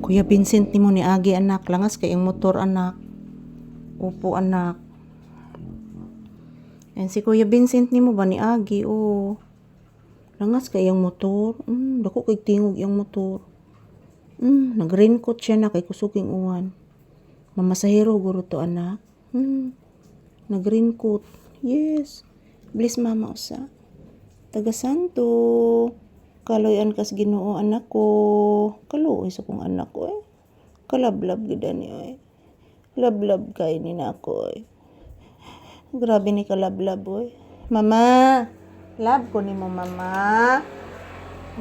Kuya Vincent nimo ni agi anak, langas kay ang motor anak. Opo anak. And si Kuya Vincent nimo ba ni agi langas kay ang motor. Dako kay tingog yang motor. Nag-raincoat siya na kay kusuking uwan. Mamasahero guro to anak. Nag-raincoat. Yes. Bless mama usa. Taga Santo. Kaloyan kas Ginoo anak ko. Kaluoy sa kong anak ko Kalablab gid ani Lablab kay ni nako Grabe ni kalablab Mama, love ko nimo mama.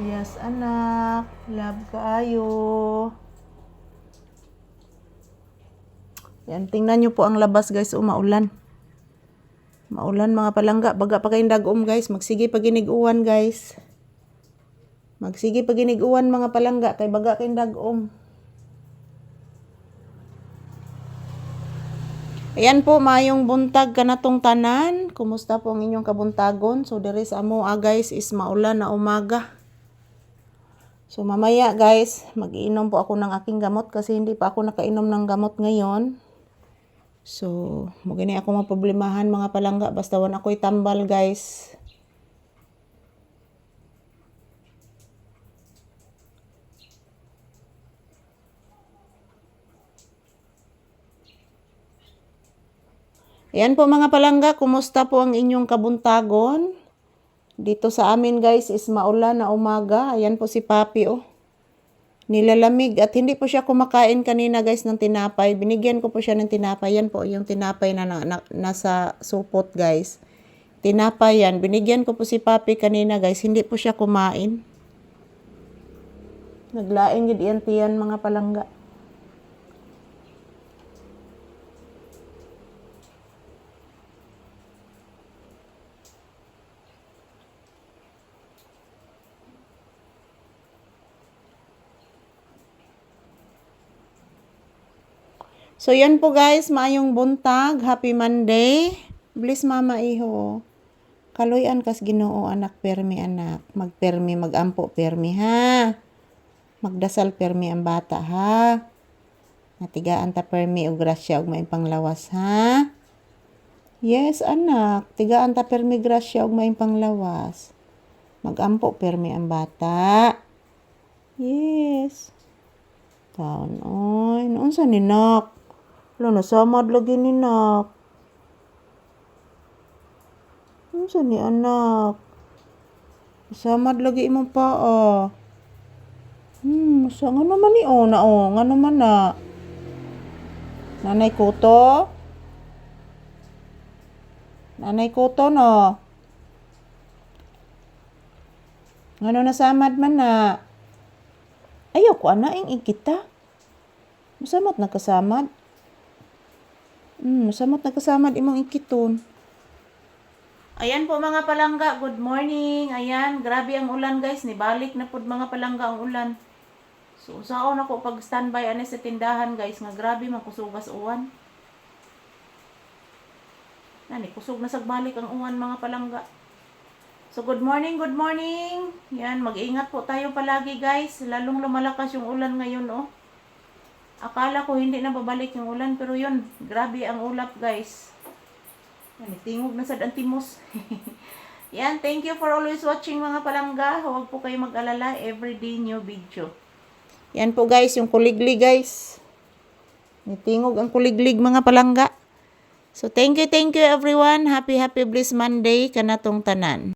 Yes anak, love kaayo. Yan, tingnan nyo po ang labas guys, maulan. Maulan mga palangga, baga pa kayong dagom guys, magsige paginig-uwan guys. Magsige paginig-uwan mga palangga, kay baga kayong dagom. Ayan po, mayong buntag kanatong tanan. Kumusta po ang inyong kabuntagon? So, there is guys, is maulan na umaga. So, mamaya guys, mag-iinom po ako ng aking gamot kasi hindi pa ako nakainom ng gamot ngayon. So, magani ako maproblemahan mga palangga, basta wan ako'y tambal guys. Ayan po mga palangga, kumusta po ang inyong kabuntagon? Dito sa amin guys is maulan na umaga. Ayan po si Papi Nilalamig at hindi po siya kumakain kanina guys ng tinapay. Binigyan ko po siya ng tinapay. Yan po yung tinapay na nasa supot guys. Tinapay yan. Binigyan ko po si Papi kanina guys. Hindi po siya kumain. Naglaing gid yan mga palangga. So, yan po guys, maayong buntag. Happy Monday. Bless mama iho. Kaloyan kas Ginoo anak permi anak. Magpermi, magampo permi ha. Magdasal permi ang bata ha. Natigaan ta permi og grasya og maayong panglawas ha. Yes anak, tigaan ta permi grasya og maayong panglawas. Magampo permi ang bata. Yes. Taon oy, noon sa ninak. Wala, nasamad lagi ni nak. Ano sa ni anak? Nasamad lagi imong paa. Sa nga naman ni nga naman na. Nanay Kuto? Nanay Kuto no? Ngano nasamad man na? Ayaw ko ana ing ikita. Masamot na kasamad. Masamot na kasamad imong ikiton. Ayan po mga palangga, good morning. Ayan, grabe ang ulan guys. Nibalik na po mga palangga ang ulan. So, usaon ako pag standby ani sa tindahan guys. Nga grabe man kusugas uwan. Nani, kusog na sagbalik ang uwan mga palangga. So, good morning, good morning. Yan, mag-ingat po tayo palagi guys. Lalong lumalakas yung ulan ngayon Akala ko hindi na babalik yung ulan, pero yun, grabe ang ulap guys. Yan, tingog na sad ang timos. Yan, thank you for always watching mga palangga. Huwag po kayo mag-alala, everyday new video. Yan po guys, yung kuliglig guys. Tingog ang kuliglig mga palangga. So thank you everyone. Happy blessed Monday kanatong tanan.